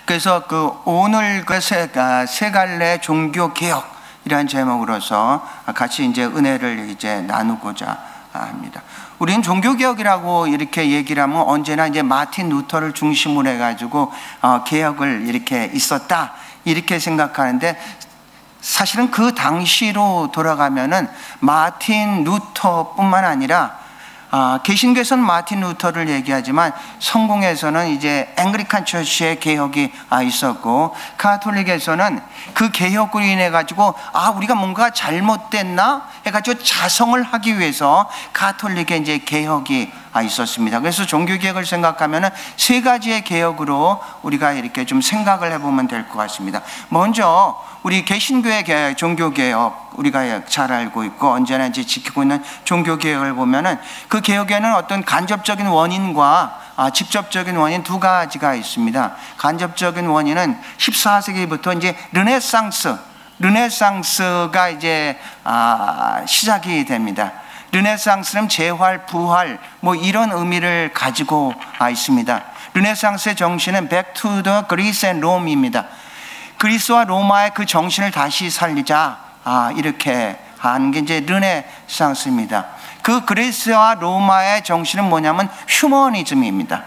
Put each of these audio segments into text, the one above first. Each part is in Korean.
그래서 오늘 세 갈래 종교 개혁이라는 제목으로서 같이 이제 은혜를 이제 나누고자 합니다. 우리는 종교 개혁이라고 이렇게 얘기를 하면 언제나 이제 마틴 루터를 중심으로 해가지고 개혁을 이렇게 있었다 이렇게 생각하는데, 사실은 그 당시로 돌아가면은 마틴 루터뿐만 아니라 개신교에서는 마틴 루터를 얘기하지만 성공에서는 이제 앵글리칸 처치의 개혁이 있었고, 가톨릭에서는 그 개혁으로 인해 가지고 우리가 뭔가 잘못됐나 해가지고 자성을 하기 위해서 가톨릭의 이제 개혁이 있었습니다. 그래서 종교 개혁을 생각하면은 세 가지의 개혁으로 우리가 이렇게 좀 생각을 해보면 될 것 같습니다. 먼저 우리 개신교의 종교 개혁, 우리가 잘 알고 있고 언제나 이제 지키고 있는 종교 개혁을 보면은 그 개혁에는 어떤 간접적인 원인과 직접적인 원인 두 가지가 있습니다. 간접적인 원인은 14세기부터 이제 르네상스가 이제 시작이 됩니다. 르네상스는 재활, 부활 뭐 이런 의미를 가지고 있습니다. 르네상스의 정신은 Back to the Greece and Rome입니다. 그리스와 로마의 그 정신을 다시 살리자 이렇게 하는 게 이제 르네상스입니다. 그 그리스와 로마의 정신은 뭐냐면 휴머니즘입니다.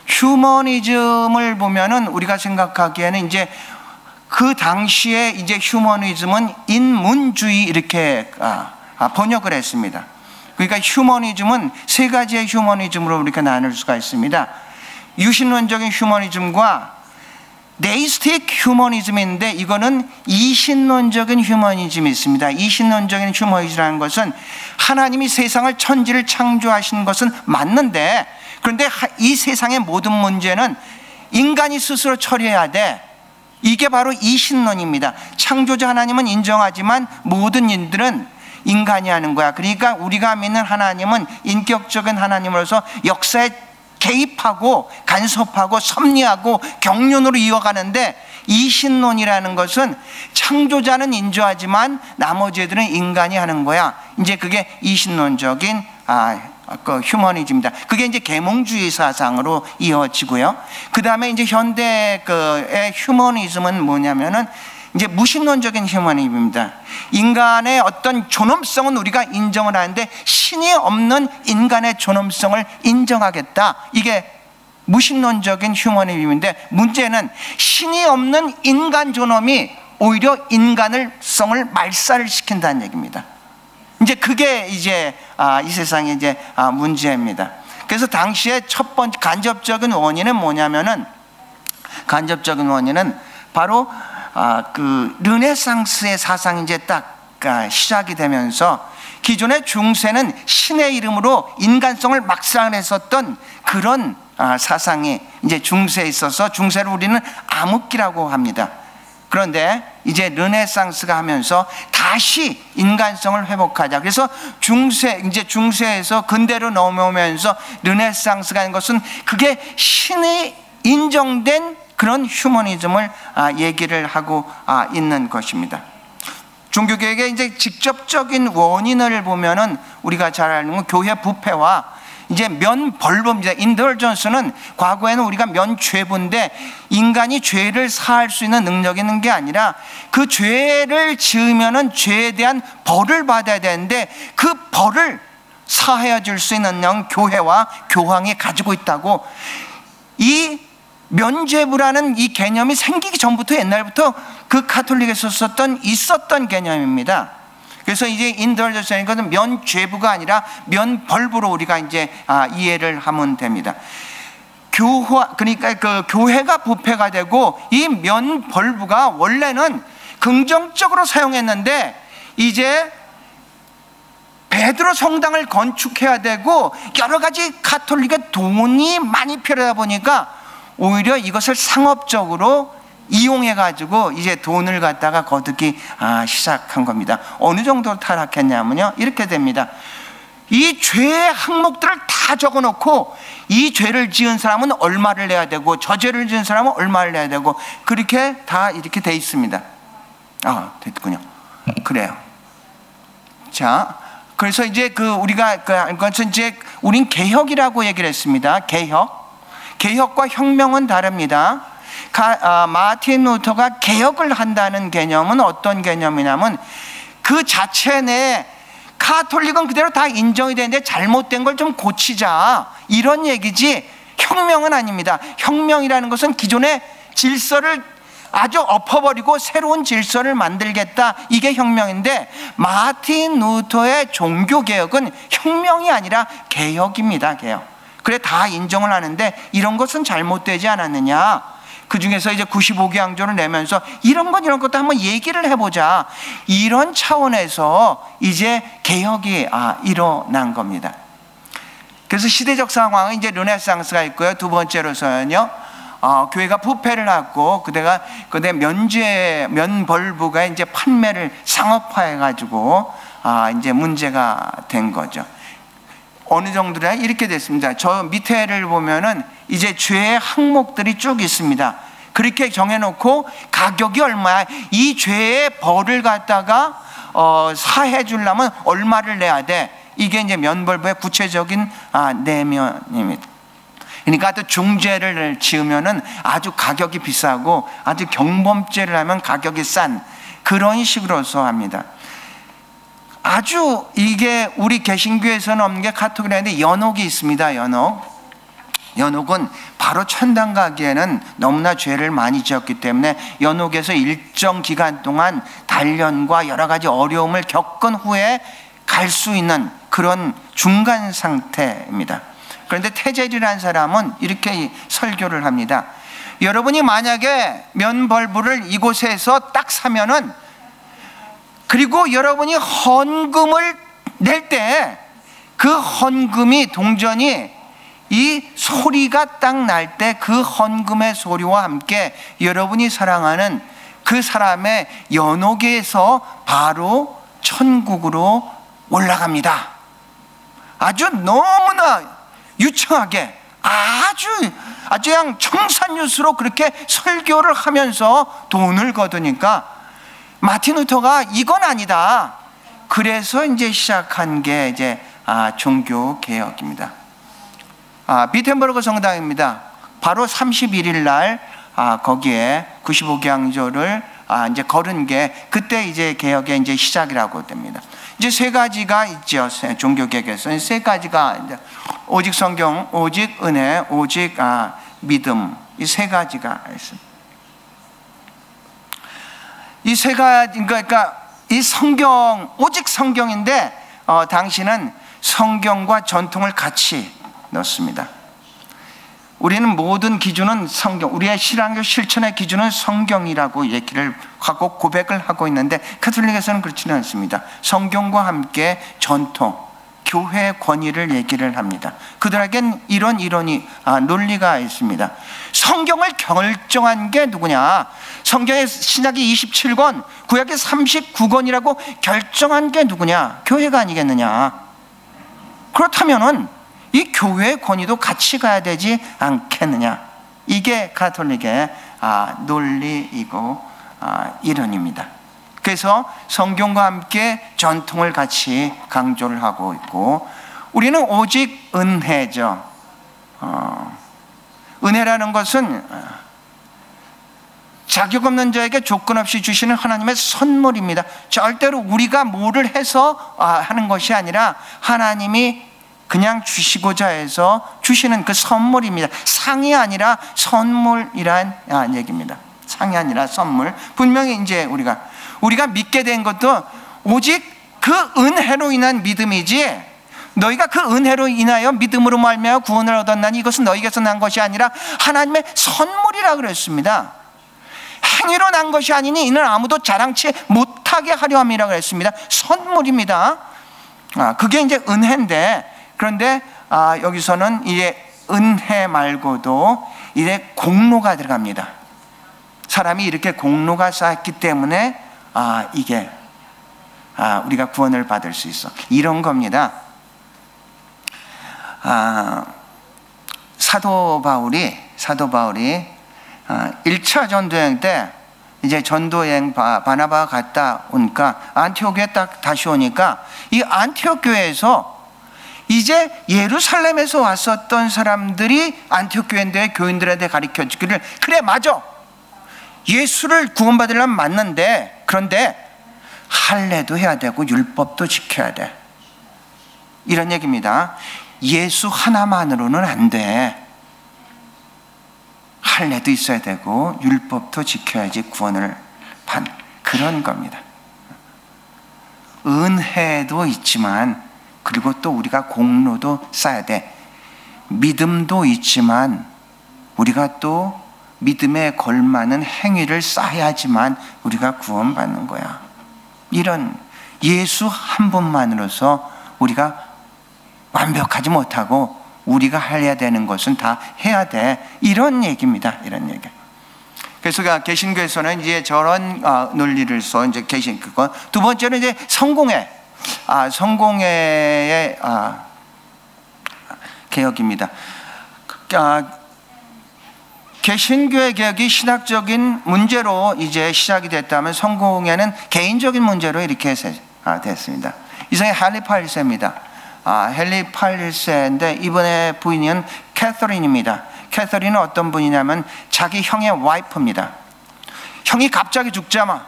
휴머니즘을 보면은 우리가 생각하기에는 이제 그 당시에 이제 휴머니즘은 인문주의 이렇게 번역을 했습니다. 그러니까 휴머니즘은 세 가지의 휴머니즘으로 우리가 나눌 수가 있습니다. 유신론적인 휴머니즘과 네이스틱 휴머니즘인데, 이거는 이신론적인 휴머니즘이 있습니다. 이신론적인 휴머니즘이라는 것은 하나님이 세상을 천지를 창조하신 것은 맞는데, 그런데 이 세상의 모든 문제는 인간이 스스로 처리해야 돼. 이게 바로 이신론입니다. 창조자 하나님은 인정하지만 모든 일들은 인간이 하는 거야. 그러니까 우리가 믿는 하나님은 인격적인 하나님으로서 역사에 개입하고 간섭하고 섭리하고 경륜으로 이어가는데, 이신론이라는 것은 창조자는 인정하지만 나머지 애들은 인간이 하는 거야. 이제 그게 이신론적인 휴머니즘입니다. 그게 이제 계몽주의 사상으로 이어지고요. 그 다음에 이제 현대의 휴머니즘은 뭐냐면은 이제 무신론적인 휴머니즘입니다. 인간의 어떤 존엄성은 우리가 인정을 하는데 신이 없는 인간의 존엄성을 인정하겠다. 이게 무신론적인 휴머니즘인데, 문제는 신이 없는 인간 존엄이 오히려 인간성을 말살을 시킨다는 얘기입니다. 이제 그게 이제 이 세상의 이제 문제입니다. 그래서 당시에 첫 번째 간접적인 원인은 뭐냐면은, 간접적인 원인은 바로 그 르네상스의 사상이 이제 딱 시작이 되면서 기존의 중세는 신의 이름으로 인간성을 막살했었던 그런 사상이 이제 중세에 있어서, 중세를 우리는 암흑기라고 합니다. 그런데 이제 르네상스가 하면서 다시 인간성을 회복하자. 그래서 중세에서 근대로 넘어오면서 르네상스가 하는 것은 그게 신이 인정된 그런 휴머니즘을 얘기를 하고 있는 것입니다. 종교개혁의 이제 직접적인 원인을 보면은 우리가 잘 아는 건 교회 부패와 이제 면벌범입니다. 인더전스는 과거에는 우리가 면죄부인데, 인간이 죄를 사할 수 있는 능력이 있는 게 아니라 그 죄를 지으면은 죄에 대한 벌을 받아야 되는데, 그 벌을 사하여 줄 수 있는 영 교회와 교황이 가지고 있다고. 이 면죄부라는 이 개념이 생기기 전부터, 옛날부터 그 가톨릭에서 있었던 개념입니다. 그래서 이제 인더전스는 것은 면죄부가 아니라 면벌부로 우리가 이제 이해를 하면 됩니다. 그러니까 그 교회가 부패가 되고, 이 면벌부가 원래는 긍정적으로 사용했는데, 이제 베드로 성당을 건축해야 되고 여러 가지 가톨릭의 돈이 많이 필요하다 보니까 오히려 이것을 상업적으로 이용해가지고 이제 돈을 갖다가 거두기 시작한 겁니다. 어느 정도 타락했냐면요, 이렇게 됩니다. 이 죄의 항목들을 다 적어놓고 이 죄를 지은 사람은 얼마를 내야 되고 저 죄를 지은 사람은 얼마를 내야 되고, 그렇게 다 이렇게 돼 있습니다. 됐군요. 그래요. 자, 그래서 이제 우리가 그것은 이제 우린 개혁이라고 얘기를 했습니다. 개혁과 혁명은 다릅니다. 마틴 루터가 개혁을 한다는 개념은 어떤 개념이냐면 그 자체 내 가톨릭은 그대로 다 인정이 되는데 잘못된 걸 좀 고치자, 이런 얘기지 혁명은 아닙니다. 혁명이라는 것은 기존의 질서를 아주 엎어버리고 새로운 질서를 만들겠다, 이게 혁명인데 마틴 루터의 종교개혁은 혁명이 아니라 개혁입니다. 개혁. 그래 다 인정을 하는데 이런 것은 잘못되지 않았느냐, 그 중에서 이제 95개항조를 내면서 이런 것도 한번 얘기를 해보자, 이런 차원에서 이제 개혁이 일어난 겁니다. 그래서 시대적 상황은 이제 르네상스가 있고요. 두 번째로서는요, 교회가 부패를 하고 그때 면벌부가 이제 판매를 상업화해가지고 이제 문제가 된 거죠. 어느 정도냐 이렇게 됐습니다. 저 밑에를 보면은 이제 죄의 항목들이 쭉 있습니다. 그렇게 정해놓고 가격이 얼마야, 이 죄의 벌을 갖다가 사해 주려면 얼마를 내야 돼, 이게 이제 면벌부의 구체적인 내면입니다. 그러니까 또 중죄를 지으면은 아주 가격이 비싸고 아주 경범죄를 하면 가격이 싼 그런 식으로서 합니다. 아주 이게 우리 개신교에서는 없는 게 카톨릭인데 연옥이 있습니다. 연옥은 바로 천당 가기에는 너무나 죄를 많이 지었기 때문에 연옥에서 일정 기간 동안 단련과 여러 가지 어려움을 겪은 후에 갈 수 있는 그런 중간 상태입니다. 그런데 태젤이라는 사람은 이렇게 설교를 합니다. 여러분이 만약에 면벌부를 이곳에서 딱 사면은, 그리고 여러분이 헌금을 낼 때 그 헌금이 동전이 이 소리가 딱 날 때 그 헌금의 소리와 함께 여러분이 사랑하는 그 사람의 연옥에서 바로 천국으로 올라갑니다. 아주 너무나 유창하게 아주 그냥 청산유수로 그렇게 설교를 하면서 돈을 거두니까 마틴 루터가 이건 아니다. 그래서 이제 시작한 게 이제 종교 개혁입니다. 비텐버그 성당입니다. 바로 31일 날 거기에 95개항조를 이제 걸은 게 그때 이제 개혁의 이제 시작이라고 됩니다. 이제 세 가지가 있죠. 종교 개혁에서 세 가지가 이제 오직 성경, 오직 은혜, 오직 믿음, 이 세 가지가 있습니다. 이 세 가지, 그러니까 이 성경, 오직 성경인데 당신은 성경과 전통을 같이 넣습니다. 우리는 모든 기준은 성경, 우리의 신앙교 실천의 기준은 성경이라고 얘기를 하고 고백을 하고 있는데 가톨릭에서는 그렇지는 않습니다. 성경과 함께 전통, 교회의 권위를 얘기를 합니다. 그들에겐 이런 논리가 있습니다. 성경을 결정한 게 누구냐? 성경의 신약이 27권, 구약이 39권이라고 결정한 게 누구냐? 교회가 아니겠느냐? 그렇다면은 이 교회의 권위도 같이 가야 되지 않겠느냐? 이게 가톨릭의 논리이고 이론입니다. 그래서 성경과 함께 전통을 같이 강조를 하고 있고, 우리는 오직 은혜죠. 은혜라는 것은 자격 없는 자에게 조건 없이 주시는 하나님의 선물입니다. 절대로 우리가 뭐를 해서 하는 것이 아니라 하나님이 그냥 주시고자 해서 주시는 그 선물입니다. 상이 아니라 선물이란 얘기입니다. 상이 아니라 선물. 분명히 이제 우리가 믿게 된 것도 오직 그 은혜로 인한 믿음이지, 너희가 그 은혜로 인하여 믿음으로 말미암아 구원을 얻었나니 이것은 너희에게서 난 것이 아니라 하나님의 선물이라 그랬습니다. 행위로 난 것이 아니니 이는 아무도 자랑치 못하게 하려 함이라 그랬습니다. 선물입니다. 그게 이제 은혜인데, 그런데 여기서는 이제 은혜 말고도 이제 공로가 들어갑니다. 사람이 이렇게 공로가 쌓였기 때문에 이게 우리가 구원을 받을 수 있어, 이런 겁니다. 사도 바울이 1차 전도여행 때 이제 전도여행 바나바가 갔다 오니까 안티옥에 딱 다시 오니까 이 안티옥 교회에서 이제 예루살렘에서 왔었던 사람들이 안티옥 교회인데 교인들한테 가르쳐 주기를, 그래 맞아, 예수를 구원받으려면 맞는데, 그런데 할례도 해야 되고 율법도 지켜야 돼. 이런 얘기입니다. 예수 하나만으로는 안 돼. 할례도 있어야 되고 율법도 지켜야지 구원을 받는 그런 겁니다. 은혜도 있지만, 그리고 또 우리가 공로도 쌓아야 돼. 믿음도 있지만 우리가 또 믿음에 걸맞는 행위를 쌓아야지만 우리가 구원받는 거야. 이런 예수 한 분만으로서 우리가 완벽하지 못하고 우리가 해야 되는 것은 다 해야 돼. 이런 얘기입니다. 이런 얘기. 그래서 개신교에서는 이제 저런 논리를 써 이제 개신교. 두 번째는 이제 성공회의 개혁입니다. 개신교의 개혁이 신학적인 문제로 이제 시작이 됐다면 성공회는 개인적인 문제로 이렇게 됐습니다. 이성의 헨리 8세입니다. 헨리 8세인데 이번에 부인은 캐서린입니다. 캐서린은 어떤 분이냐면 자기 형의 와이프입니다. 형이 갑자기 죽자마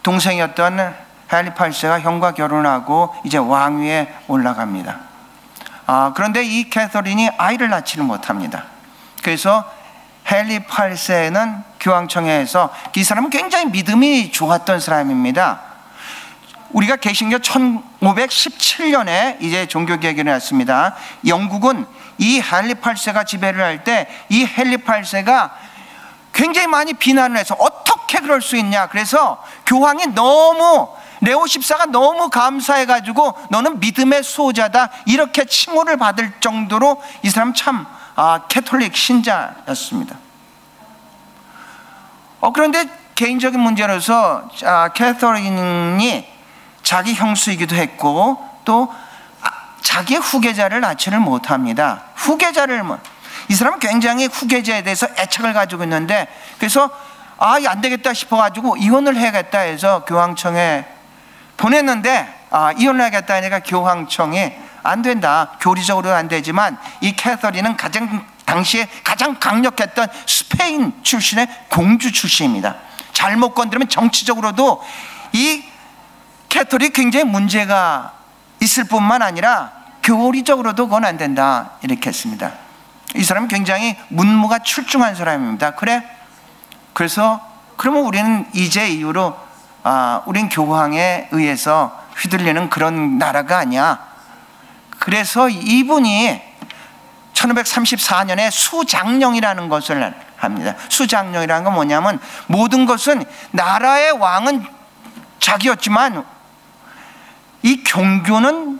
동생이었던 헨리 8세가 형과 결혼하고 이제 왕위에 올라갑니다. 그런데 이 캐서린이 아이를 낳지를 못합니다. 그래서 헨리 8세는 교황청에서, 이 사람은 굉장히 믿음이 좋았던 사람입니다. 우리가 개신교 1517년에 이제 종교개혁이 일어났습니다. 영국은 이 헨리 8세가 지배를 할 때 이 헨리 8세가 굉장히 많이 비난을 해서 어떻게 그럴 수 있냐. 그래서 교황이 레오 14가 너무 감사해가지고 너는 믿음의 수호자다 이렇게 칭호를 받을 정도로 이 사람 참 캐톨릭 신자였습니다. 그런데 개인적인 문제로서 캐서린이 자기 형수이기도 했고 또 자기의 후계자를 낳지를 못합니다. 이 사람은 굉장히 후계자에 대해서 애착을 가지고 있는데, 그래서 안 되겠다 싶어가지고 이혼을 해야겠다 해서 교황청에 보냈는데, 이혼을 하겠다 하니까 교황청이 안 된다, 교리적으로는 안 되지만 이 캐서린은 당시에 가장 강력했던 스페인 출신의 공주 출신입니다. 잘못 건드리면 정치적으로도 이 캐톨릭 굉장히 문제가 있을 뿐만 아니라 교리적으로도 그건 안 된다 이렇게 했습니다. 이 사람은 굉장히 문무가 출중한 사람입니다. 그래서 그러면 우리는 이제 이후로 우린 교황에 의해서 휘둘리는 그런 나라가 아니야. 그래서 이분이 1534년에 수장령이라는 것을 합니다. 수장령이라는 건 뭐냐면, 모든 것은 나라의 왕은 자기였지만 이 종교는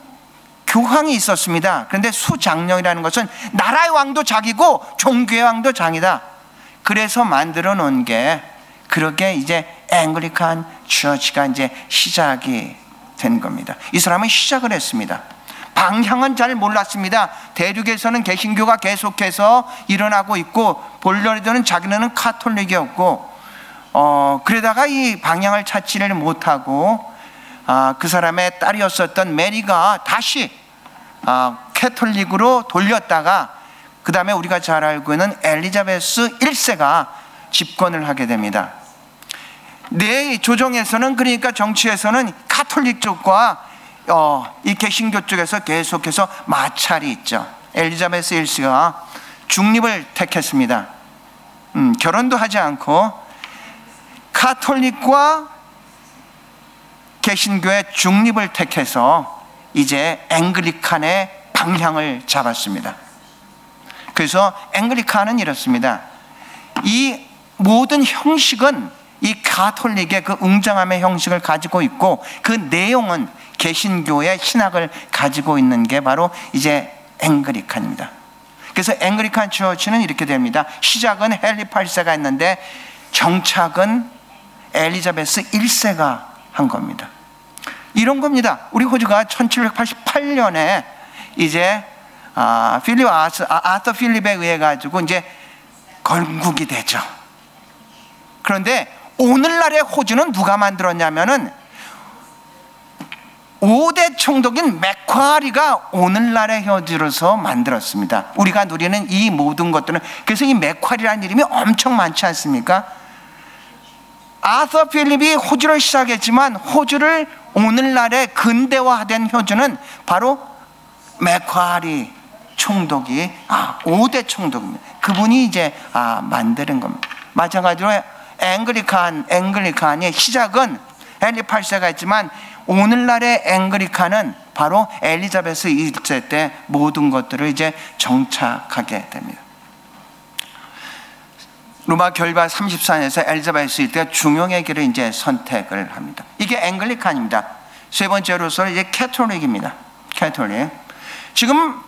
교황이 있었습니다. 그런데 수장령이라는 것은 나라의 왕도 자기고 종교의 왕도 자기다. 그래서 만들어 놓은 게, 그렇게 이제 앵글리칸 처치가 이제 시작이 된 겁니다. 이 사람은 시작을 했습니다. 방향은 잘 몰랐습니다. 대륙에서는 개신교가 계속해서 일어나고 있고, 볼러리드는 자기는 카톨릭이었고, 그러다가 이 방향을 찾지를 못하고 그 사람의 딸이었었던 메리가 다시 캐톨릭으로 돌렸다가, 그 다음에 우리가 잘 알고 있는 엘리자베스 1세가 집권을 하게 됩니다. 내 조정에서는, 그러니까 정치에서는 카톨릭 쪽과 이 개신교 쪽에서 계속해서 마찰이 있죠. 엘리자베스 1세가 중립을 택했습니다. 결혼도 하지 않고 카톨릭과 개신교의 중립을 택해서 이제 앵글리칸의 방향을 잡았습니다. 그래서 앵글리칸은 이렇습니다. 이 모든 형식은 이 가톨릭의 그 웅장함의 형식을 가지고 있고, 그 내용은 개신교의 신학을 가지고 있는 게 바로 이제 앵글리칸입니다. 그래서 앵글리칸 처치는 이렇게 됩니다. 시작은 헨리 8세가 했는데 정착은 엘리자베스 1세가 한 겁니다. 이런 겁니다. 우리 호주가 1788년에 이제 아터 필립에 의해 가지고 이제 건국이 되죠. 그런데 오늘날의 호주는 누가 만들었냐면은 5대 총독인 맥쿼리가 오늘날의 혀들어서 만들었습니다. 우리가 누리는 이 모든 것들은, 그래서 이 맥쿼리라는 이름이 엄청 많지 않습니까? 아서 필립이 호주를 시작했지만 호주를 오늘날의 근대화된 호주는 바로 맥쿼리 총독이 5대 총독입니다. 그분이 이제 만드는 겁니다. 마찬가지로 앵글리칸의 시작은 헨리 8세가 했지만 오늘날의 앵글리칸은 바로 엘리자베스 1세 때 모든 것들을 이제 정착하게 됩니다. 로마 결과 34년에서 엘리자베스 1세가 중용의 길을 이제 선택을 합니다. 이게 앵글리칸입니다. 세 번째로서 이제 캐톨릭입니다. 캐톨릭. 지금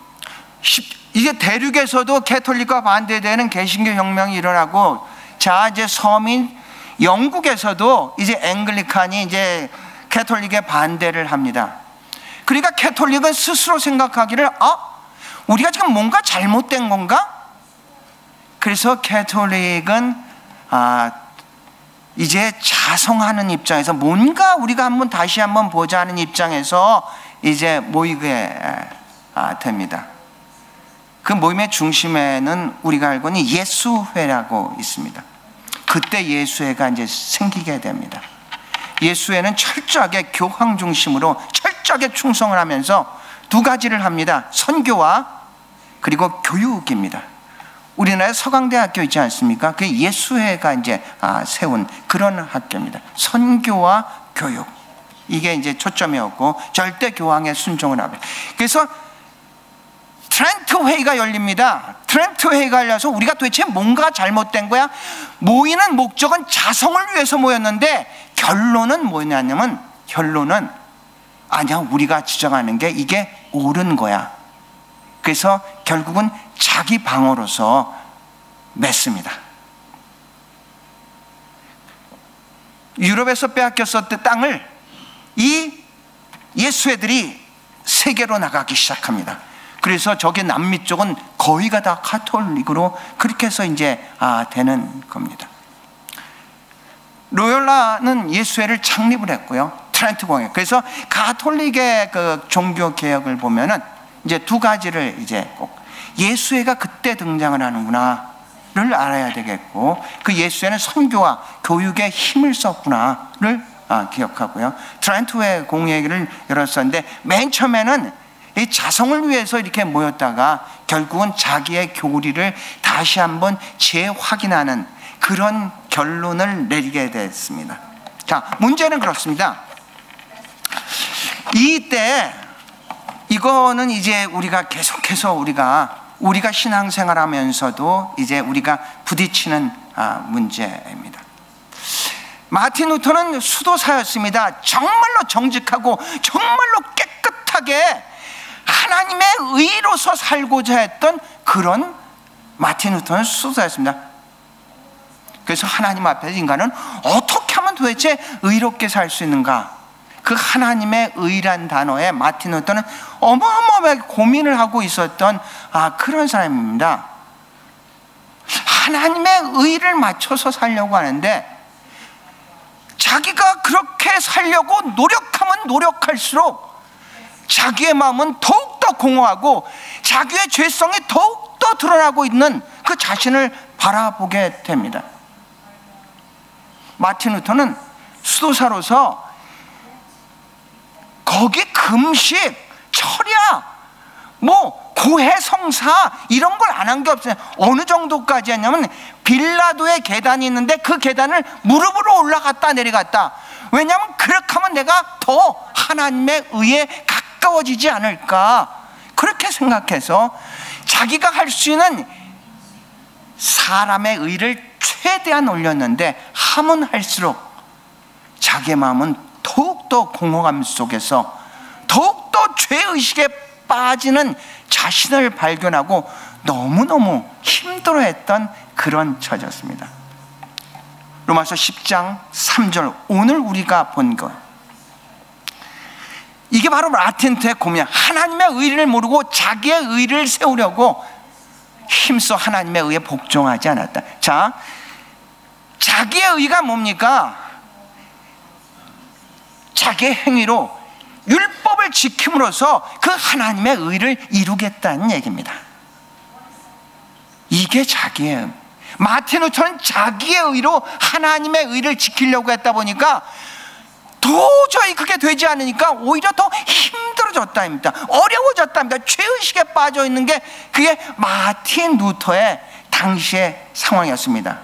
이제 대륙에서도 캐톨릭과 반대되는 개신교 혁명이 일어나고, 자 이제 서민 영국에서도 이제 앵글리칸이 이제 캐톨릭에 반대를 합니다. 그러니까 캐톨릭은 스스로 생각하기를 우리가 지금 뭔가 잘못된 건가? 그래서 캐톨릭은 이제 자성하는 입장에서 뭔가 우리가 다시 한번 보자 하는 입장에서 이제 모이게 됩니다. 그 모임의 중심에는 우리가 알고 있는 예수회라고 있습니다. 그때 예수회가 이제 생기게 됩니다. 예수회는 철저하게 교황 중심으로 철저하게 충성을 하면서 두 가지를 합니다. 선교와 그리고 교육입니다. 우리나라에 서강대학교 있지 않습니까? 그 예수회가 이제 세운 그런 학교입니다. 선교와 교육, 이게 이제 초점이었고 절대 교황에 순종을 합니다. 그래서 트렌트 회의가 열립니다. 트렌트 회의가 열려서 우리가 도대체 뭔가 잘못된 거야? 모이는 목적은 자성을 위해서 모였는데 결론은 뭐냐면, 결론은 아니야, 우리가 지정하는 게 이게 옳은 거야. 그래서 결국은 자기 방어로서 맺습니다. 유럽에서 빼앗겼었던 땅을 이 예수회들이 세계로 나가기 시작합니다. 그래서 저기 남미 쪽은 거의가 다 가톨릭으로 그렇게 해서 이제 되는 겁니다. 로열라는 예수회를 창립을 했고요. 트렌트 공회. 그래서 가톨릭의 그 종교 개혁을 보면은 이제 두 가지를 이제 꼭 예수회가 그때 등장을 하는구나를 알아야 되겠고, 그 예수회는 선교와 교육에 힘을 썼구나를 기억하고요. 트렌트 공회를 열었었는데 맨 처음에는 이 자성을 위해서 이렇게 모였다가 결국은 자기의 교리를 다시 한번 재확인하는 그런 결론을 내리게 됐습니다. 자, 문제는 그렇습니다. 이때 이거는 이제 우리가 계속해서 우리가 신앙생활하면서도 이제 우리가 부딪히는 문제입니다. 마틴 루터는 수도사였습니다. 정말로 정직하고 정말로 깨끗하게 하나님의 의로서 살고자 했던 그런 마틴 루터는 수도사였습니다. 그래서 하나님 앞에서 인간은 어떻게 하면 도대체 의롭게 살 수 있는가? 그 하나님의 의란 단어에 마틴 루터는 어마어마하게 고민을 하고 있었던 그런 사람입니다. 하나님의 의를 맞춰서 살려고 하는데 자기가 그렇게 살려고 노력하면 노력할수록 자기의 마음은 더욱더 공허하고 자기의 죄성이 더욱더 드러나고 있는 그 자신을 바라보게 됩니다. 마틴 루터는 수도사로서 거기 금식, 철야, 고해 성사 이런 걸 안 한 게 없어요. 어느 정도까지 했냐면 빌라도의 계단이 있는데 그 계단을 무릎으로 올라갔다 내려갔다. 왜냐하면 그렇게 하면 내가 더 하나님의 의에 가까워지지 않을까, 그렇게 생각해서 자기가 할 수 있는 사람의 의를 최대한 올렸는데 하면 할수록 자기의 마음은 더욱더 공허감 속에서 더욱더 죄의식에 빠지는 자신을 발견하고 너무너무 힘들어했던 그런 처지였습니다. 로마서 10장 3절, 오늘 우리가 본 것, 이게 바로 마틴 루터의 고민. 하나님의 의를 모르고 자기의 의를 세우려고 힘써 하나님의 의에 복종하지 않았다. 자, 자기의 의가 뭡니까? 자기의 행위로 율법을 지킴으로써 그 하나님의 의를 이루겠다는 얘기입니다. 이게 자기의 의. 마틴 루터는 자기의 의로 하나님의 의를 지키려고 했다 보니까 도저히 그게 되지 않으니까 오히려 더 힘들어졌다입니다. 어려워졌다입니다. 죄의식에 빠져 있는 게 그게 마틴 루터의 당시의 상황이었습니다.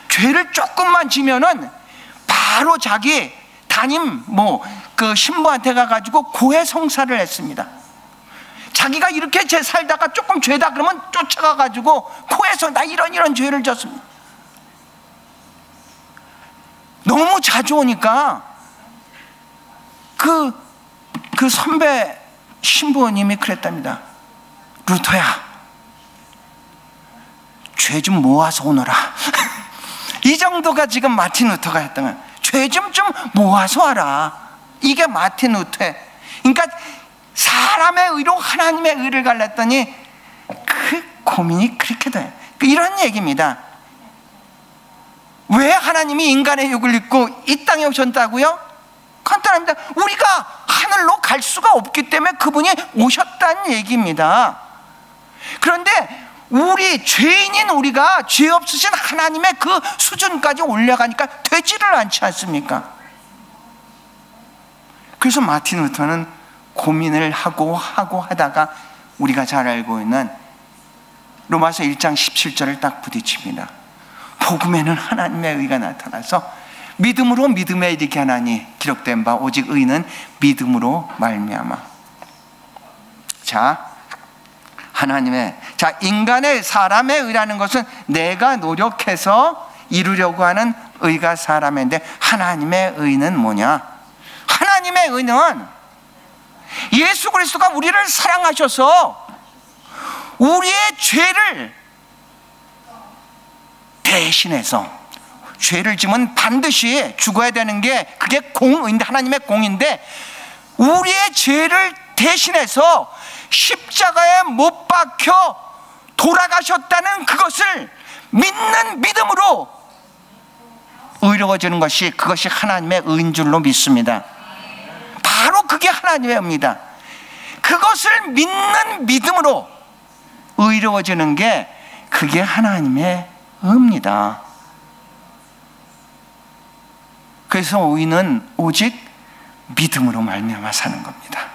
죄를 조금만 지면은 바로 자기 담임 그 신부한테 가가지고 고해성사를 했습니다. 자기가 이렇게 살다가 조금 죄다 그러면 쫓아가가지고 고해서 나 이런 죄를 졌습니다. 너무 자주 오니까 그 선배 신부님이 그랬답니다. 루터야, 죄 좀 모아서 오너라. 이 정도가 지금 마틴 루터가 했던 거예요. 죄 좀 모아서 와라. 이게 마틴 루터의, 그러니까 사람의 의로 하나님의 의를 갈랐더니 그 고민이 그렇게 돼. 이런 얘기입니다. 왜 하나님이 인간의 육을 입고 이 땅에 오셨다고요? 간단합니다. 우리가 하늘로 갈 수가 없기 때문에 그분이 오셨다는 얘기입니다. 그런데 우리 죄인인 우리가 죄 없으신 하나님의 그 수준까지 올라가니까 되지를 않지 않습니까? 그래서 마틴 루터는 고민을 하고 하다가 우리가 잘 알고 있는 로마서 1장 17절을 딱 부딪힙니다. 복음에는 하나님의 의가 나타나서 믿음으로 믿음에 이르게 하나니 기록된 바 오직 의는 믿음으로 말미암아. 인간의 사람의 의라는 것은 내가 노력해서 이루려고 하는 의가 사람인데, 하나님의 의는 뭐냐? 하나님의 의는 예수 그리스도가 우리를 사랑하셔서 우리의 죄를 대신해서, 죄를 지면 반드시 죽어야 되는 게 그게 공의인데, 하나님의 공인데, 우리의 죄를 대신해서 십자가에 못 박혀 돌아가셨다는 그것을 믿는 믿음으로 의로워지는 것이, 그것이 하나님의 의인 줄로 믿습니다. 바로 그게 하나님의 의입니다. 그것을 믿는 믿음으로 의로워지는 게 그게 하나님의 의입니다. 그래서 의인은 오직 믿음으로 말미암아 사는 겁니다.